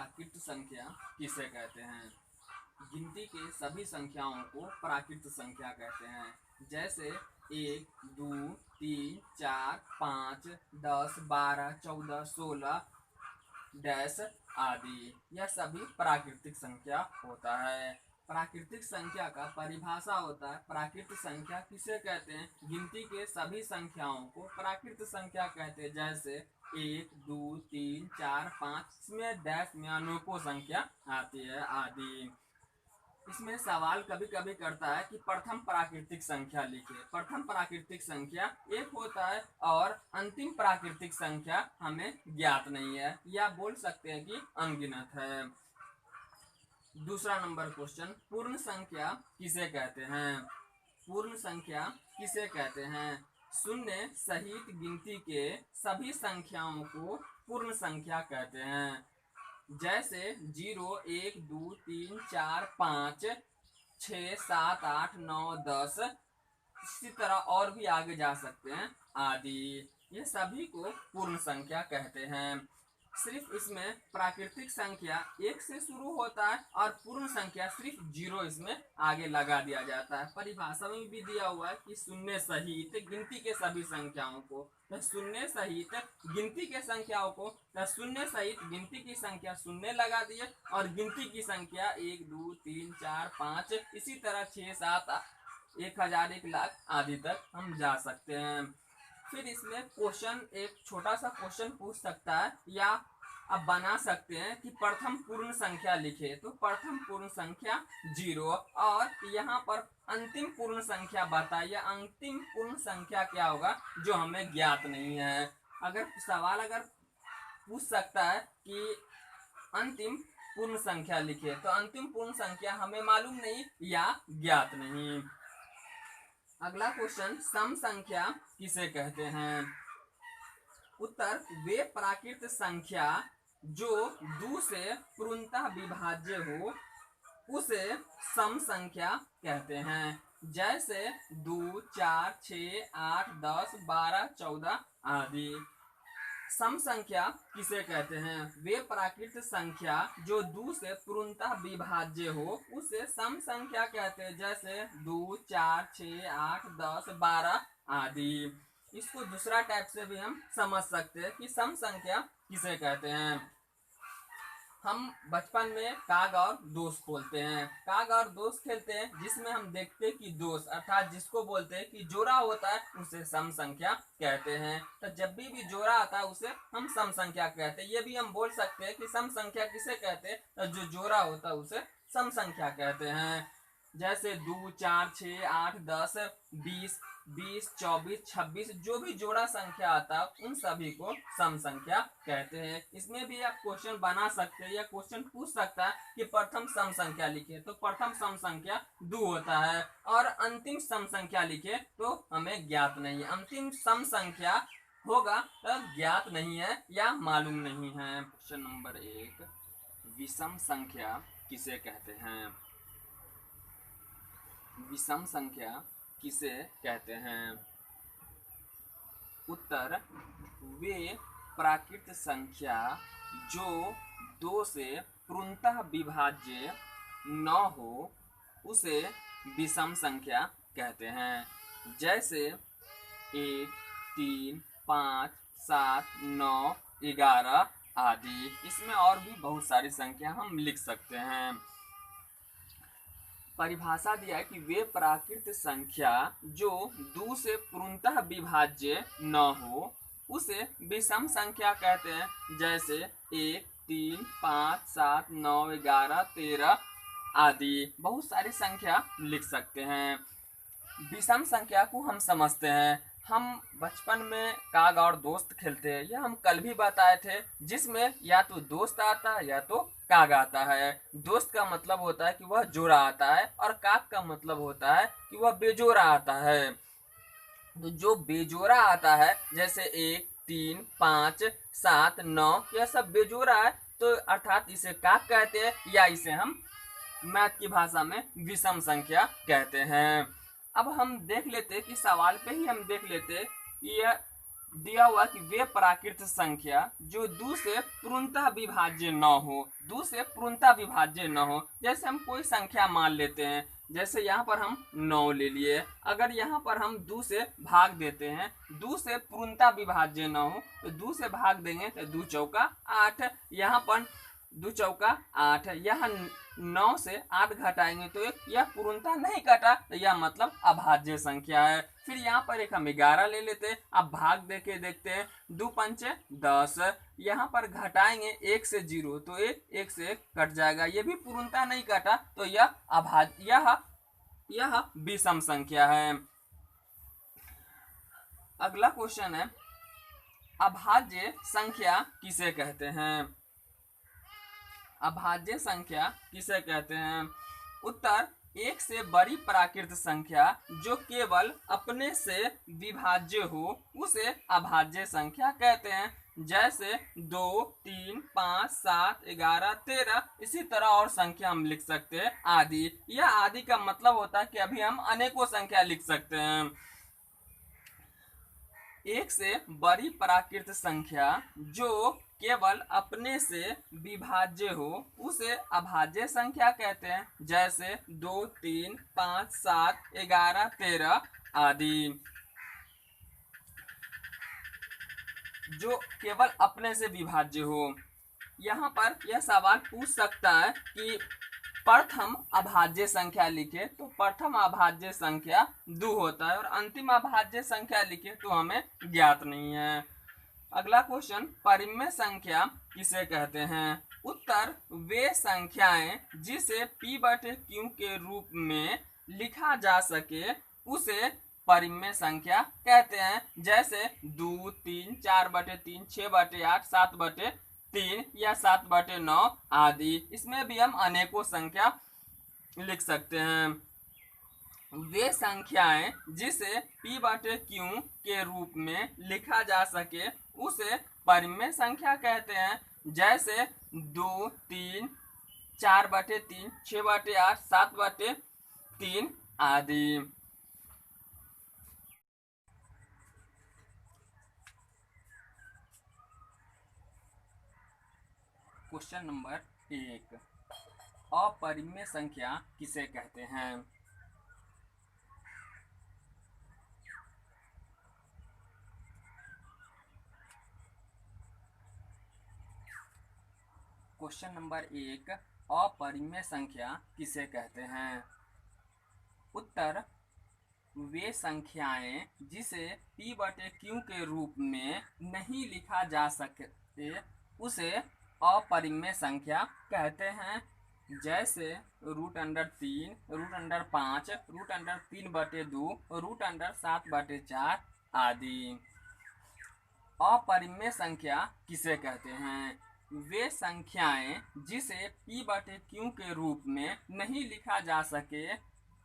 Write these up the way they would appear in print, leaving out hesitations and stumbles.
प्राकृत संख्या किसे कहते हैं? गिनती के सभी संख्याओं को प्राकृत संख्या कहते हैं। जैसे 1, 2, 3, 4, 5, 10, 12, 14, 16 डैश आदि, यह सभी प्राकृतिक संख्या होता है। प्राकृतिक संख्या का परिभाषा होता है, प्राकृत संख्या किसे कहते हैं? गिनती के सभी संख्याओं को प्राकृत संख्या कहते हैं। जैसे 1, 2, 3, 4, 5, इसमें डैश में अनेकों संख्या आती है आदि। इसमें सवाल कभी कभी करता है कि प्रथम प्राकृतिक संख्या लिखिए। प्रथम प्राकृतिक संख्या 1 होता है और अंतिम प्राकृतिक संख्या हमें ज्ञात नहीं है, या बोल सकते हैं कि अनगिनत है। दूसरा नंबर क्वेश्चन, पूर्ण संख्या किसे कहते हैं? पूर्ण संख्या किसे कहते हैं? शून्य सहित गिनती के सभी संख्याओं को पूर्ण संख्या कहते हैं। जैसे 0, 1, 2, 3, 4, 5, 6, 7, 8, 9, 10, इसी तरह और भी आगे जा सकते हैं आदि। ये सभी को पूर्ण संख्या कहते हैं। सिर्फ इसमें प्राकृतिक संख्या 1 से शुरू होता है और पूर्ण संख्या सिर्फ 0 इसमें आगे लगा दिया जाता है। परिभाषा में भी दिया हुआ है कि शून्य सहित गिनती के सभी संख्याओं को, तो शून्य सहित गिनती के संख्याओं को, तो शून्य सहित गिनती की संख्या शून्य लगा दिए और गिनती की संख्या 1, 2, 3, 4, 5, इसी तरह 6, 7, 1000, 1 लाख आदि तक हम जा सकते हैं। फिर इसमें क्वेश्चन, एक छोटा सा क्वेश्चन पूछ सकता है या अब बना सकते हैं कि प्रथम पूर्ण संख्या लिखे, तो प्रथम पूर्ण संख्या 0 और यहाँ पर अंतिम पूर्ण संख्या बताइए। अंतिम पूर्ण संख्या क्या होगा जो हमें ज्ञात नहीं है। अगर सवाल पूछ सकता है कि अंतिम पूर्ण संख्या लिखे, तो अंतिम पूर्ण संख्या हमें मालूम नहीं या ज्ञात नहीं। अगला क्वेश्चन, सम संख्या किसे कहते हैं? उत्तर, वे प्राकृत संख्या जो 2 से पूर्णतः विभाज्य हो उसे सम संख्या कहते हैं। जैसे 2, 4, 6, 8, 10, 12, 14 आदि। सम संख्या किसे कहते हैं? वे प्राकृत संख्या जो 2 से पूर्णतः विभाज्य हो उसे सम संख्या कहते हैं। जैसे 2, 4, 6, 8, 10, 12 आदि। इसको दूसरा टाइप से भी हम समझ सकते हैं कि सम संख्या किसे कहते हैं। हम बचपन में काग और दोस्त बोलते हैं, काग और दोस्त खेलते हैं, जिसमें हम देखते हैं कि दोस्त अर्थात जिसको बोलते हैं कि जोड़ा होता है उसे सम संख्या कहते हैं। तो जब भी जोड़ा आता है उसे हम सम संख्या कहते हैं। ये भी हम बोल सकते हैं कि सम संख्या किसे कहते हैं, तो जो जोड़ा होता है उसे सम संख्या कहते हैं। जैसे 2, 4, 6, 8, 10, 20, 24, 26 जो भी जोड़ा संख्या आता है उन सभी को सम संख्या कहते हैं। इसमें भी आप क्वेश्चन बना सकते हैं या क्वेश्चन पूछ सकता है कि प्रथम सम संख्या लिखे, तो प्रथम सम संख्या 2 होता है और अंतिम सम संख्या लिखे तो हमें ज्ञात नहीं है। अंतिम सम संख्या होगा तो ज्ञात नहीं है या मालूम नहीं है। क्वेश्चन नंबर 1, विषम संख्या किसे कहते हैं? विषम संख्या किसे कहते हैं? उत्तर, वे प्राकृत संख्या जो 2 से पूर्णतः विभाज्य न हो उसे विषम संख्या कहते हैं। जैसे 1, 3, 5, 7, 9, 11 आदि। इसमें और भी बहुत सारी संख्या हम लिख सकते हैं। परिभाषा दिया है कि वे प्राकृत संख्या जो 2 से पूर्णतः विभाज्य न हो उसे विषम संख्या कहते हैं। जैसे 1, 3, 5, 7, 9, 11, 13 आदि। बहुत सारी संख्या लिख सकते हैं। विषम संख्या को हम समझते हैं। हम बचपन में काग और दोस्त खेलते हैं, यह हम कल भी बताए थे, जिसमें या तो दोस्त आता है या तो काग आता है। दोस्त का मतलब होता है कि वह जोड़ा आता है और काग का मतलब होता है कि वह बेजोड़ा आता है। तो जो बेजोड़ा आता है जैसे 1, 3, 5, 7, 9 यह सब बेजोड़ा है, तो अर्थात इसे काग कहते हैं या इसे हम मैथ की भाषा में विषम संख्या कहते हैं। अब हम देख लेते कि सवाल पे ही हम देख लेते कि यह दिया हुआ कि वे प्राकृत संख्या जो 2 से पूर्णतः विभाज्य न हो, 2 से पूर्णतः विभाज्य न हो। जैसे हम कोई संख्या मान लेते हैं, जैसे यहाँ पर हम 9 ले लिए, अगर यहाँ पर हम 2 से भाग देते हैं, 2 से पूर्णतः विभाज्य न हो तो 2 से भाग देंगे तो 2 चौका 8, यहाँ पर 2 चौका 8, यह 9 से 8 घटाएंगे तो यह पूर्णतः नहीं कटा, तो यह मतलब अभाज्य संख्या है। फिर यहाँ पर एक हम 11 ले लेते हैं। अब भाग दे के देखते हैं, 2 पंचे 10, यहाँ पर घटाएंगे 1 से 0 तो 1 से 1 कट जाएगा, ये भी पूर्णतः नहीं कटा, तो यह अभाज्य, यह विषम संख्या है। अगला क्वेश्चन है, अभाज्य संख्या किसे कहते हैं? अभाज्य संख्या किसे कहते हैं? उत्तर, एक से बड़ी प्राकृत संख्या जो केवल अपने से विभाज्य हो उसे अभाज्य संख्या कहते हैं। जैसे 2, 3, 5, 7, 11, 13, इसी तरह और संख्या हम लिख सकते हैं आदि। यह आदि का मतलब होता है कि अभी हम अनेकों संख्या लिख सकते हैं। एक से बड़ी प्राकृत संख्या जो केवल अपने से विभाज्य हो उसे अभाज्य संख्या कहते हैं। जैसे 2, 3, 5, 7, 11, 13 आदि। जो केवल अपने से विभाज्य हो। यहाँ पर यह सवाल पूछ सकता है कि प्रथम अभाज्य संख्या लिखे तो प्रथम अभाज्य संख्या 2 होता है और अंतिम अभाज्य संख्या लिखे तो हमें ज्ञात नहीं है। अगला क्वेश्चन, परिमेय संख्या किसे कहते हैं? उत्तर, वे संख्याएं जिसे p/q के रूप में लिखा जा सके उसे परिमेय संख्या कहते हैं। जैसे 2, 3, 4/3, 6/8, 7/3 या 7/9 आदि। इसमें भी हम अनेकों संख्या लिख सकते हैं। वे संख्याएं जिसे p/q के रूप में लिखा जा सके उसे परिमेय संख्या कहते हैं। जैसे 2, 3, 4/3, 6/8, 7/3 आदि। क्वेश्चन नंबर 1, अपरिमेय संख्या किसे कहते हैं? क्वेश्चन नंबर 1, अपरिमेय संख्या किसे कहते हैं? उत्तर, वे संख्याएं जिसे p/q के रूप में नहीं लिखा जा सकते उसे अपरिमेय संख्या कहते हैं। जैसे √3, √5, √3/2, √7/4 आदि। अपरिमेय संख्या किसे कहते हैं? वे संख्याएं जिसे p/q के रूप में नहीं लिखा जा सके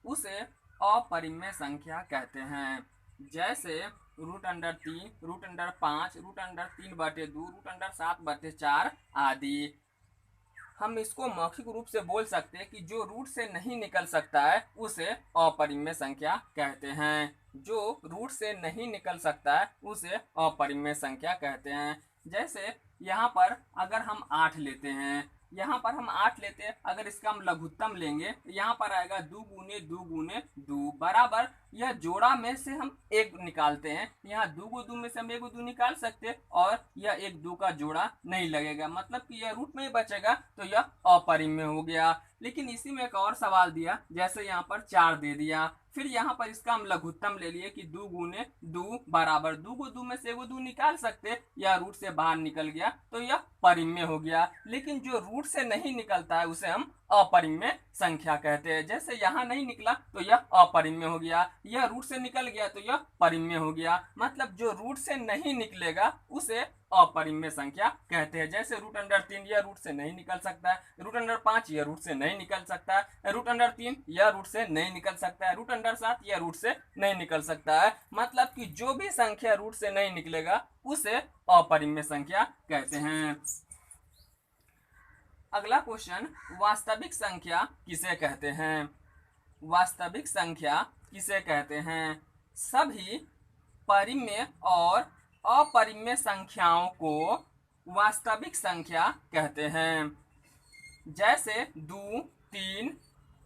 उसे अपरिमेय संख्या कहते हैं। जैसे √3, √5, √3/2, √7/4 आदि। हम इसको मौखिक रूप से बोल सकते हैं कि जो रूट से नहीं निकल सकता है उसे अपरिमेय संख्या कहते हैं। जो रूट से नहीं निकल सकता है उसे अपरिमेय संख्या कहते हैं। जैसे यहाँ पर अगर हम 8 लेते हैं, यहाँ पर हम 8 लेते हैं, अगर इसका हम लघुत्तम लेंगे तो यहाँ पर आएगा 2 गुने 2 गुने 2 बराबर, यह जोड़ा में से हम 1 निकालते हैं, यहाँ 2 को 2 में से हम 1 को 2 निकाल सकते हैं और यह 1 2 का जोड़ा नहीं लगेगा, मतलब कि यह रूट में ही बचेगा, तो यह अपरिमेय हो गया। लेकिन इसी में एक और सवाल दिया, जैसे यहाँ पर 4 दे दिया, फिर यहाँ पर इसका हम लघुत्तम ले लिए कि 2 गुने 2 बराबर, 2 को 2 में से 1 को 2 निकाल सकते, या रूट से बाहर निकल गया तो यह परिमेय हो गया। लेकिन जो रूट से नहीं निकलता है उसे हम अपरिमेय संख्या कहते हैं। जैसे यहाँ नहीं निकला तो यह अपरिमेय हो गया, यह रूट से निकल गया तो यह परिमेय हो गया। मतलब जो रूट से नहीं निकलेगा उसे अपरिमेय संख्या कहते हैं। जैसे √3 यह रूट से नहीं निकल सकता है, √5 यह रूट से नहीं निकल सकता है, √3 यह रूट से नहीं निकल सकता है, √7 यह रूट से नहीं निकल सकता है। मतलब कि जो भी संख्या रूट से नहीं निकलेगा उसे अपरिमेय संख्या कहते हैं। अगला क्वेश्चन, वास्तविक संख्या किसे कहते हैं? वास्तविक संख्या किसे कहते हैं? सभी परिमेय और अपरिमेय संख्याओं को वास्तविक संख्या कहते हैं। जैसे 2, 3,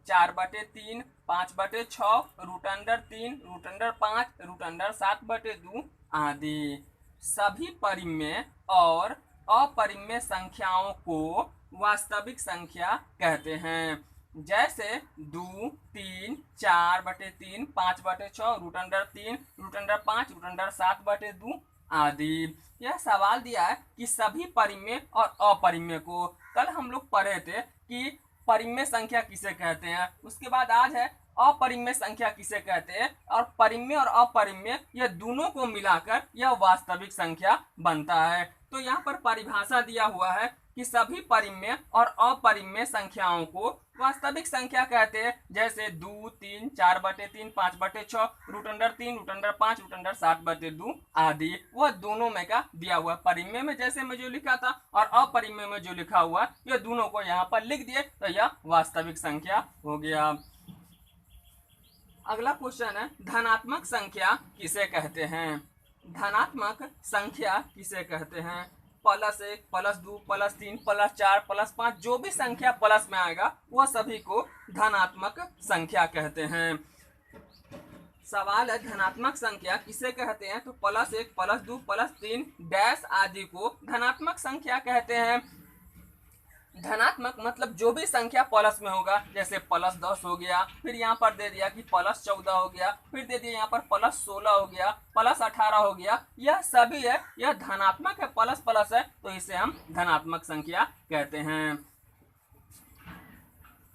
4/3, 5/6, √3, √5, √7/2 आदि। सभी परिमेय और अपरिमेय संख्याओं को वास्तविक संख्या कहते हैं। जैसे 2, 3, 4/3, 5/6, √3, √5, √7/2 आदि। यह सवाल दिया है कि सभी परिमेय और अपरिमेय को, कल हम लोग पढ़े थे कि परिमेय संख्या किसे कहते हैं, उसके बाद आज है अपरिमेय संख्या किसे कहते हैं, और परिमेय और अपरिमेय यह दोनों को मिलाकर यह वास्तविक संख्या बनता है। तो यहाँ पर परिभाषा दिया हुआ है कि सभी परिमेय और अपरिमेय संख्याओं को वास्तविक संख्या कहते हैं। जैसे 2, 3, 4/3, 5/6, √3, √5, √7/2 आदि। वह दोनों में का दिया हुआ, परिमेय में जैसे मैं जो लिखा था और अपरिमेय में जो लिखा हुआ, ये दोनों को यहाँ पर लिख दिए तो यह वास्तविक संख्या हो गया। अगला क्वेश्चन है, धनात्मक संख्या किसे कहते हैं? धनात्मक संख्या किसे कहते हैं? +1, +2, +3, +4, +5 जो भी संख्या प्लस में आएगा वह सभी को धनात्मक संख्या कहते हैं। सवाल है, धनात्मक संख्या किसे कहते हैं? तो +1, +2, +3 डैश आदि को धनात्मक संख्या कहते हैं। धनात्मक मतलब जो भी संख्या प्लस में होगा, जैसे +10 हो गया, फिर यहाँ पर दे दिया कि +14 हो गया, फिर दे दिया यहाँ पर +16 हो गया, +18 हो गया, यह सभी है, यह धनात्मक है, प्लस प्लस है, तो इसे हम धनात्मक संख्या कहते हैं।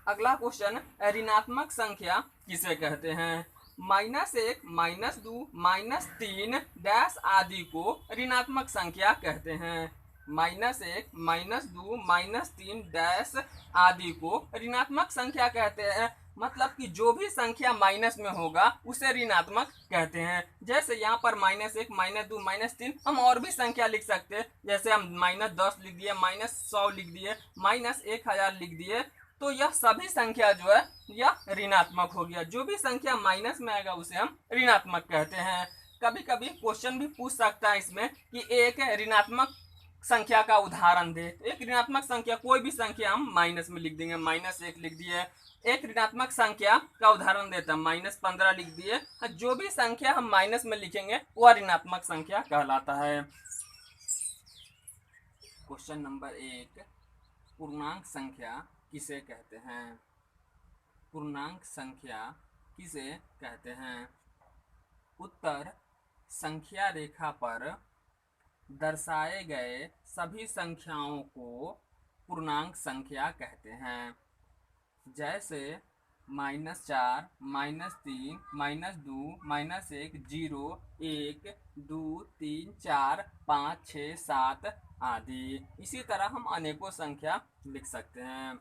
अगला क्वेश्चन, ऋणात्मक संख्या किसे कहते हैं? -1, -2, -3 डैश आदि को ऋणात्मक संख्या कहते हैं। -1, -2, -3 डैश आदि को ऋणात्मक संख्या कहते हैं। मतलब कि जो भी संख्या माइनस में होगा उसे ऋणात्मक कहते हैं। जैसे यहाँ पर -1, -2, -3 हम और भी संख्या लिख सकते हैं। जैसे हम -10 लिख दिए, -100 लिख दिए, -1000 लिख दिए, तो यह सभी संख्या जो है यह ऋणात्मक हो गया। जो भी संख्या माइनस में आएगा उसे हम ऋणात्मक कहते हैं। कभी कभी क्वेश्चन भी पूछ सकता है इसमें कि एक ऋणात्मक संख्या का उदाहरण दे। तो एक ऋणात्मक संख्या, कोई भी संख्या हम माइनस में लिख देंगे, -1 लिख दिए। एक ऋणात्मक संख्या का उदाहरण देता है, -15 लिख दिए। जो भी संख्या हम माइनस में लिखेंगे वह ऋणात्मक संख्या कहलाता है। क्वेश्चन नंबर 1, पूर्णांक संख्या किसे कहते हैं? पूर्णांक संख्या किसे कहते हैं? उत्तर, संख्या रेखा पर दर्शाए गए सभी संख्याओं को पूर्णांक संख्या कहते हैं। जैसे -4, -3, -2, -1, 0, 1, 2, 3, 4, 5, 6, 7 आदि। इसी तरह हम अनेकों संख्या लिख सकते हैं।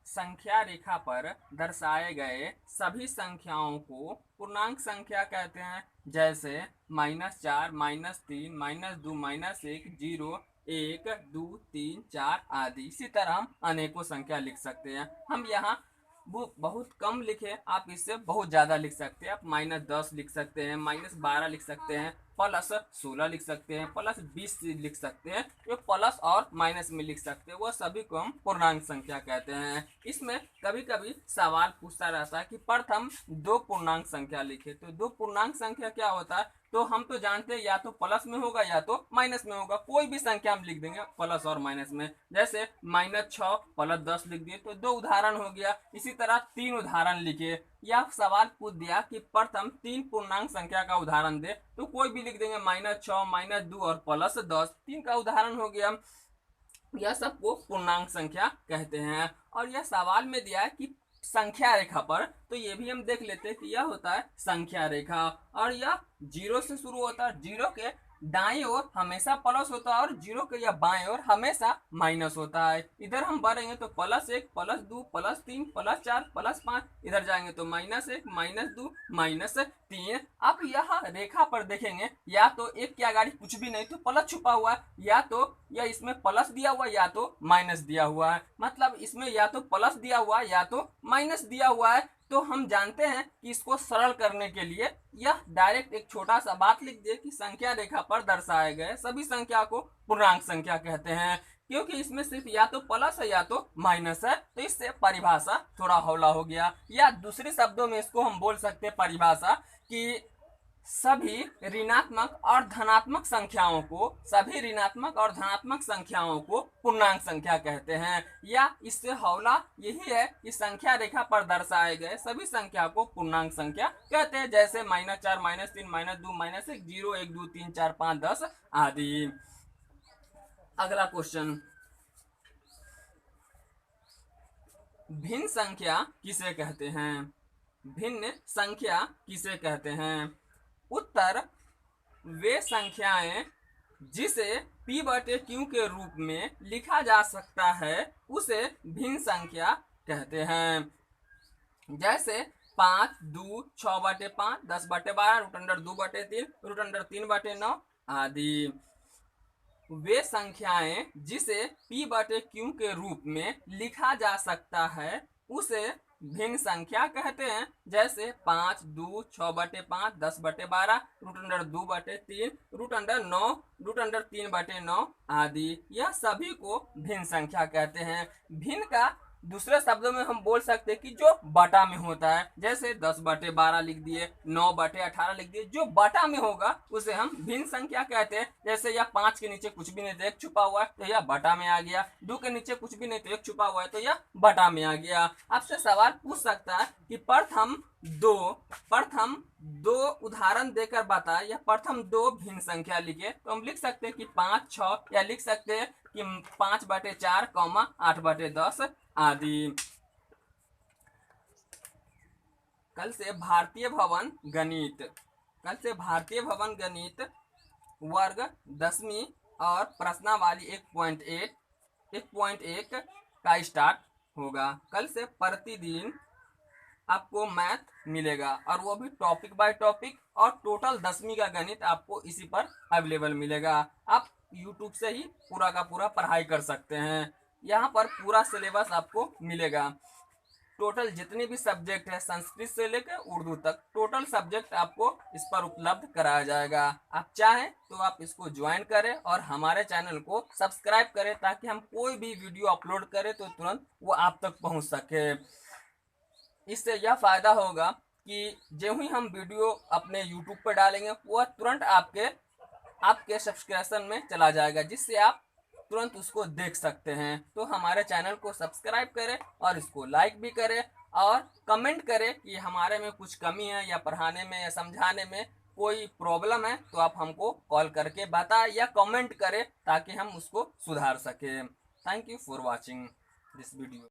संख्या रेखा पर दर्शाए गए सभी संख्याओं को पूर्णांक संख्या कहते हैं। जैसे -4, -3, -2, -1, 0, 1, 2, 3, 4 आदि। इसी तरह हम अनेकों संख्या लिख सकते हैं। हम यहाँ वो बहुत कम लिखे, आप इससे बहुत ज़्यादा लिख सकते हैं। आप -10 लिख सकते हैं, -12 लिख सकते हैं, +16 लिख सकते हैं, +20 लिख सकते हैं। जो प्लस और माइनस में लिख सकते हैं वह सभी को हम पूर्णांक संख्या कहते हैं। इसमें कभी कभी सवाल पूछता रहता है कि प्रथम 2 पूर्णांक संख्या लिखे। तो 2 पूर्णांक संख्या क्या होता है? तो हम तो जानते हैं या तो प्लस में होगा या तो माइनस में होगा। कोई भी संख्या हम लिख देंगे प्लस और माइनस में। जैसे -6 +10 लिख दिए, तो 2 उदाहरण हो गया। इसी तरह 3 उदाहरण लिखे। यह सवाल पूछ दिया कि प्रथम 3 पूर्णांक संख्या का उदाहरण दे, तो कोई भी लिख देंगे, -6, -2 और +10, 3 का उदाहरण हो गया। यह सबको पूर्णांक संख्या कहते हैं। और यह सवाल में दिया है कि संख्या रेखा पर, तो ये भी हम देख लेते हैं कि यह होता है संख्या रेखा, और यह 0 से शुरू होता है। 0 के दाईं ओर हमेशा प्लस होता है और 0 के या बाएं ओर हमेशा माइनस होता है। इधर हम बढ़ेंगे तो +1, +2, +3, +4, +5, इधर जाएंगे तो -1, -2, -3। अब यह रेखा पर देखेंगे, या तो एक के आगे कुछ भी नहीं तो प्लस छुपा हुआ है, या तो या इसमें प्लस दिया हुआ है या तो माइनस दिया हुआ है। मतलब इसमें या तो प्लस दिया हुआ है या तो माइनस दिया हुआ है। तो हम जानते हैं कि इसको सरल करने के लिए यह डायरेक्ट एक छोटा सा बात लिख दिए कि संख्या रेखा पर दर्शाए गए सभी संख्या को पूर्णांक संख्या कहते हैं। क्योंकि इसमें सिर्फ या तो प्लस है या तो माइनस है, तो इससे परिभाषा थोड़ा हौला हो गया। या दूसरे शब्दों में इसको हम बोल सकते हैं परिभाषा कि सभी ऋणात्मक और धनात्मक संख्याओं को पूर्णांक संख्या कहते हैं। या इससे हौला यही है कि संख्या रेखा पर दर्शाए गए सभी संख्या को पूर्णांक संख्या कहते हैं, जैसे -4 -3 -2 -1 0 1 2 3 4 5 10 आदि। अगला क्वेश्चन, भिन्न संख्या किसे कहते हैं? भिन्न संख्या किसे कहते हैं? उत्तर, वे संख्याएं जिसे p/q के रूप में लिखा जा सकता है उसे भिन्न संख्या कहते हैं। जैसे 5, 2, 6/5, 10/12, √2/3, √3/9 आदि। वे संख्याएं जिसे p/q के रूप में लिखा जा सकता है उसे भिन्न संख्या कहते हैं। जैसे 5, 2, 6/5, 10/12, √2/3, √9, √3/9 आदि। यह सभी को भिन्न संख्या कहते हैं। भिन्न का दूसरे शब्दों में हम बोल सकते हैं कि जो बटा में होता है, जैसे 10/12 लिख दिए, 9/18 लिख दिए, जो बटा में होगा उसे हम भिन्न संख्या कहते हैं। जैसे यह 5 के नीचे कुछ भी नहीं तो 1 छुपा हुआ है तो यह बटा में आ गया, 2 के नीचे कुछ भी नहीं तो 1 छुपा हुआ है तो यह बटा में आ गया। आपसे सवाल पूछ सकता है कि प्रथम दो उदाहरण देकर बता, या प्रथम 2 भिन्न संख्या लिखे, तो हम लिख सकते हैं कि 5, 6, या लिख सकते हैं कि 5/4, 8/10 आदि। कल से भारतीय भवन गणित वर्ग 10वीं और प्रश्नावली 1.1 का स्टार्ट होगा। कल से प्रतिदिन आपको मैथ मिलेगा, और वो भी टॉपिक बाय टॉपिक, और टोटल 10वीं का गणित आपको इसी पर अवेलेबल मिलेगा। आप यूट्यूब से ही पूरा का पूरा पढ़ाई कर सकते हैं। यहाँ पर पूरा सिलेबस आपको मिलेगा। टोटल जितने भी सब्जेक्ट है, संस्कृत से लेकर उर्दू तक, टोटल सब्जेक्ट आपको इस पर उपलब्ध कराया जाएगा। आप चाहें तो आप इसको ज्वाइन करें और हमारे चैनल को सब्सक्राइब करें, ताकि हम कोई भी वीडियो अपलोड करें तो तुरंत वो आप तक पहुंच सके। इससे यह फायदा होगा कि जो ही हम वीडियो अपने यूट्यूब पर डालेंगे वह तुरंत आपके सब्सक्रिप्शन में चला जाएगा, जिससे आप तुरंत उसको देख सकते हैं। तो हमारे चैनल को सब्सक्राइब करें और इसको लाइक भी करें, और कमेंट करें कि हमारे में कुछ कमी है, या पढ़ाने में या समझाने में कोई प्रॉब्लम है तो आप हमको कॉल करके बताएं या कमेंट करें, ताकि हम उसको सुधार सकें। Thank you for watching this video.